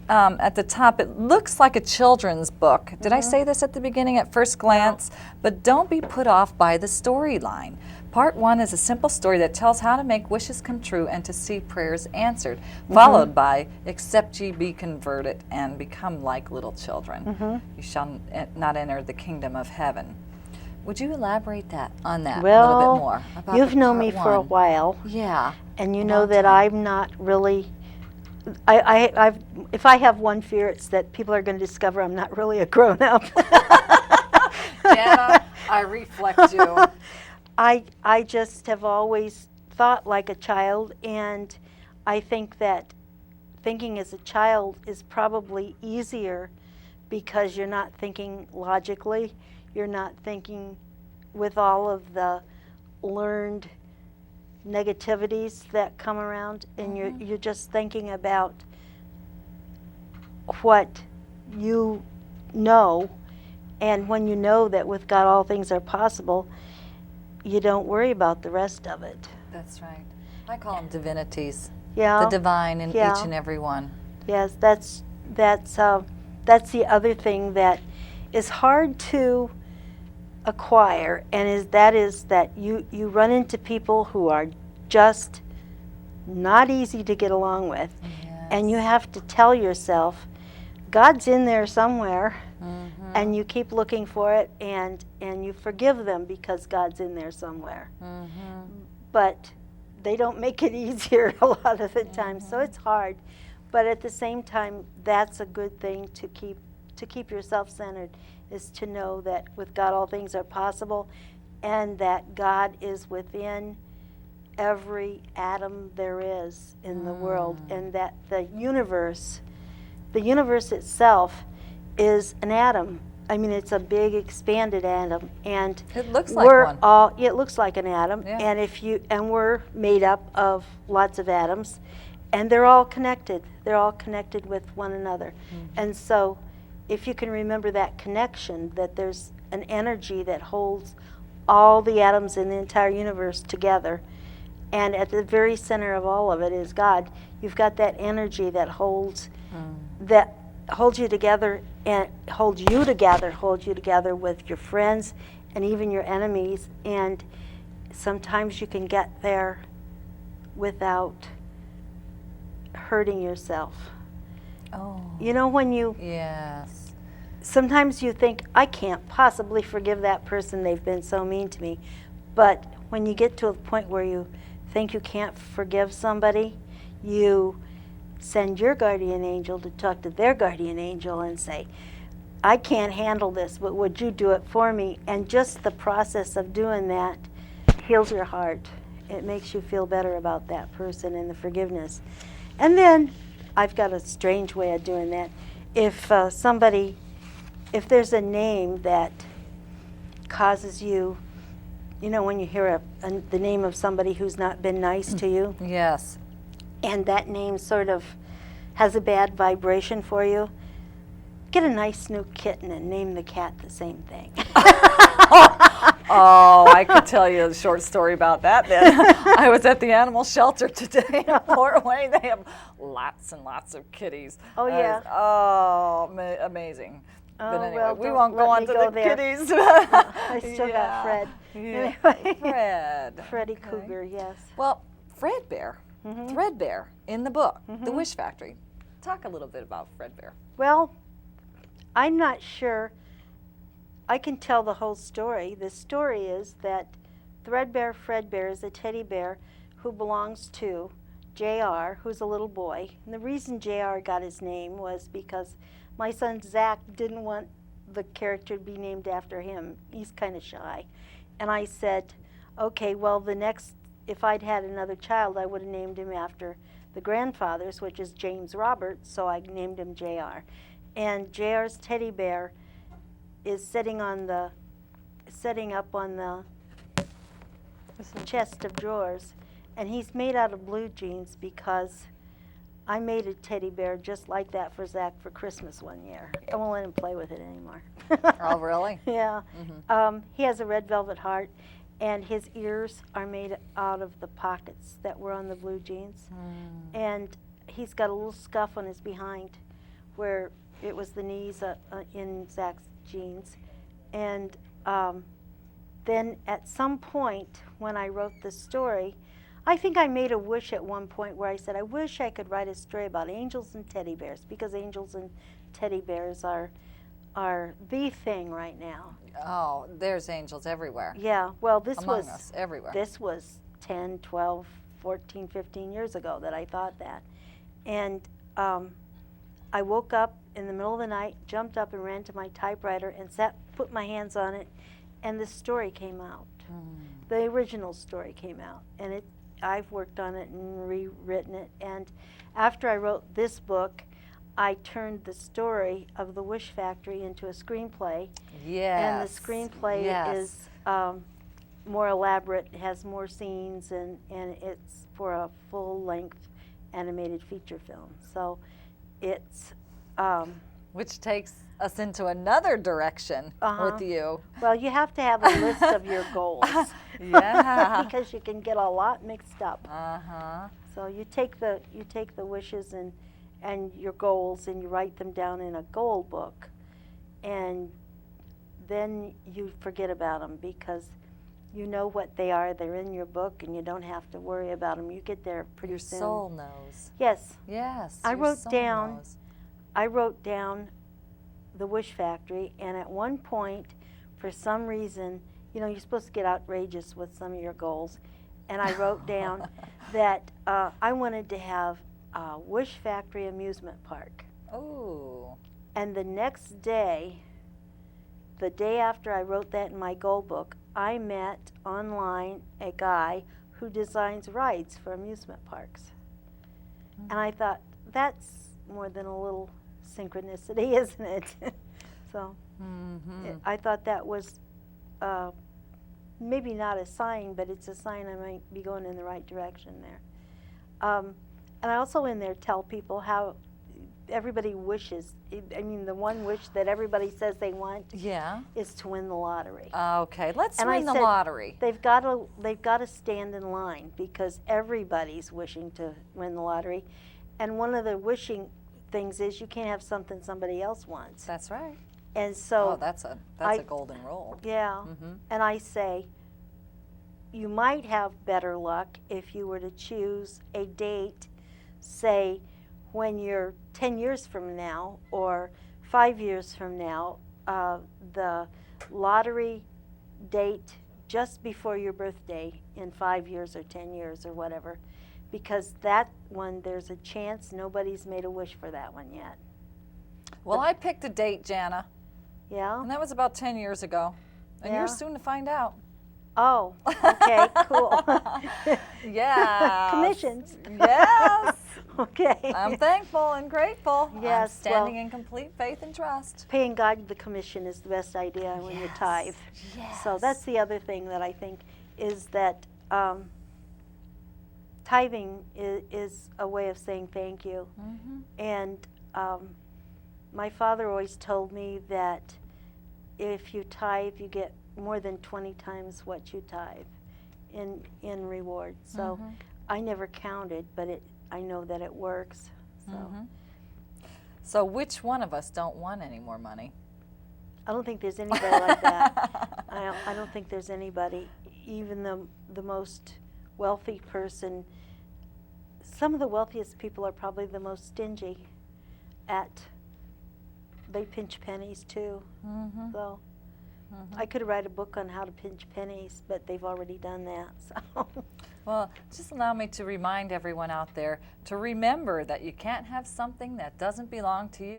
at the top, it looks like a children's book. Did I say this at the beginning at first glance? No. But don't be put off by the storyline. Part 1 is a simple story that tells how to make wishes come true and to see prayers answered, followed by, except ye be converted and become like little children. You shall not enter the kingdom of heaven. Would you elaborate on that a little bit more? Well, you've known me for a while. Yeah. And you know that I'm not really, if I have one fear, it's that people are going to discover I'm not really a grown-up. Jana, I reflect you. I just have always thought like a child, and I think that thinking as a child is probably easier because you're not thinking logically, you're not thinking with all of the learned negativities that come around, and you're just thinking about what you know, and when you know that with God all things are possible, you don't worry about the rest of it. That's right. I call them divinities. Yeah. The divine in each and every one. Yes, that's the other thing that is hard to acquire, and that is that you run into people who are just not easy to get along with, and you have to tell yourself, God's in there somewhere. And you keep looking for it, and you forgive them because God's in there somewhere. But they don't make it easier a lot of the time, so it's hard. But at the same time, that's a good thing to keep yourself centered, is to know that with God all things are possible, and that God is within every atom there is in the world, and that the universe itself is an atom. I mean, it's a big expanded atom, and it looks like one. It looks like an atom, and we're made up of lots of atoms, and they're all connected. They're all connected with one another, and so if you can remember that connection, that there's an energy that holds all the atoms in the entire universe together, and at the very center of all of it is God. You've got that energy that holds you together, and holds you together with your friends and even your enemies, and sometimes you can get there without hurting yourself. You know, when you sometimes you think, I can't possibly forgive that person, they've been so mean to me, but when you get to a point where you think you can't forgive somebody, you send your guardian angel to talk to their guardian angel and say, I can't handle this, but would you do it for me? And just the process of doing that heals your heart. It makes you feel better about that person and the forgiveness. And then I've got a strange way of doing that. If there's a name that causes you, you know, when you hear the name of somebody who's not been nice to you? Yes. And that name sort of has a bad vibration for you, get a nice new kitten and name the cat the same thing. Oh, I could tell you a short story about that then. I was at the animal shelter today in Fort Wayne. They have lots and lots of kitties. Oh, yeah. Amazing. Oh, but anyway, well, we won't go on to the kitties. I still got Fred. Yeah. Anyway. Fred. Freddie Cougar, yes. Well, Fredbear, Threadbear in the book, The Wish Factory. Talk a little bit about Fredbear. Well, I'm not sure I can tell the whole story. The story is that Fredbear is a teddy bear who belongs to JR, who's a little boy. And the reason JR got his name was because my son Zach didn't want the character to be named after him. He's kind of shy. And I said, okay, well, if I'd had another child, I would have named him after the grandfather's, which is James Roberts, so I named him JR. And JR's teddy bear is setting up on the chest of drawers, and he's made out of blue jeans because I made a teddy bear just like that for Zach for Christmas one year. I won't let him play with it anymore. Oh, really? Yeah. He has a red velvet heart, and his ears are made out of the pockets that were on the blue jeans. And he's got a little scuff on his behind where it was the knees in Zach's jeans. And then at some point when I wrote the story, I think I made a wish at one point where I said, I wish I could write a story about angels and teddy bears, because angels and teddy bears are the thing right now. Oh, there's angels everywhere. Yeah, well, this Among us, everywhere. This was 10, 12, 14, 15 years ago that I thought that. And I woke up in the middle of the night, jumped up and ran to my typewriter and put my hands on it, and the story came out. The original story came out, and I've worked on it and rewritten it. And after I wrote this book, I turned the story of the Wish Factory into a screenplay. Yes. And the screenplay is more elaborate, has more scenes, and it's for a full-length animated feature film. So it's which takes us into another direction with you. Well, you have to have a list of your goals. Yeah. Because you can get a lot mixed up. Uh-huh. So you take the wishes and your goals, and you write them down in a goal book, and then you forget about them because you know what they are. They're in your book, and you don't have to worry about them. You get there pretty soon. Your soul knows. Yes. Yes. I your wrote soul down. knows. I wrote down the Wish Factory, and at one point, for some reason, you know, you're supposed to get outrageous with some of your goals, and I wrote down that I wanted to have a Wish Factory amusement park. Ooh. And the next day, the day after I wrote that in my goal book, I met online a guy who designs rides for amusement parks. And I thought, that's more than a little synchronicity, isn't it? So I thought that was maybe not a sign, but it's a sign I might be going in the right direction there. And I also in there tell people how everybody wishes. I mean, the one wish that everybody says they want is to win the lottery. Okay, let's And win the lottery. They've got to stand in line because everybody's wishing to win the lottery. And one of the wishing things is you can't have something somebody else wants. That's right. And so that's a golden rule. Yeah. And I say, you might have better luck if you were to choose a date, say, when you're 10 years from now or 5 years from now, the lottery date just before your birthday in 5 years or 10 years or whatever, because that one, there's a chance nobody's made a wish for that one yet. Well, I picked a date, Jana. Yeah? And that was about 10 years ago. And you're Yeah? soon to find out. Oh, okay, cool. Yeah. Commissions. Yes. Okay. I'm thankful and grateful. Yes, I'm standing well, in complete faith and trust. Paying God the commission is the best idea when you tithe. Yes. So that's the other thing that I think is that tithing is a way of saying thank you. And my father always told me that if you tithe, you get more than 20 times what you tithe in reward. So I never counted, but I know that it works. So. So which one of us don't want any more money? I don't think there's anybody like that. I don't think there's anybody, even the most wealthy person. Some of the wealthiest people are probably the most stingy they pinch pennies too. So I could write a book on how to pinch pennies, but they've already done that. So. Well, just allow me to remind everyone out there to remember that you can't have something that doesn't belong to you.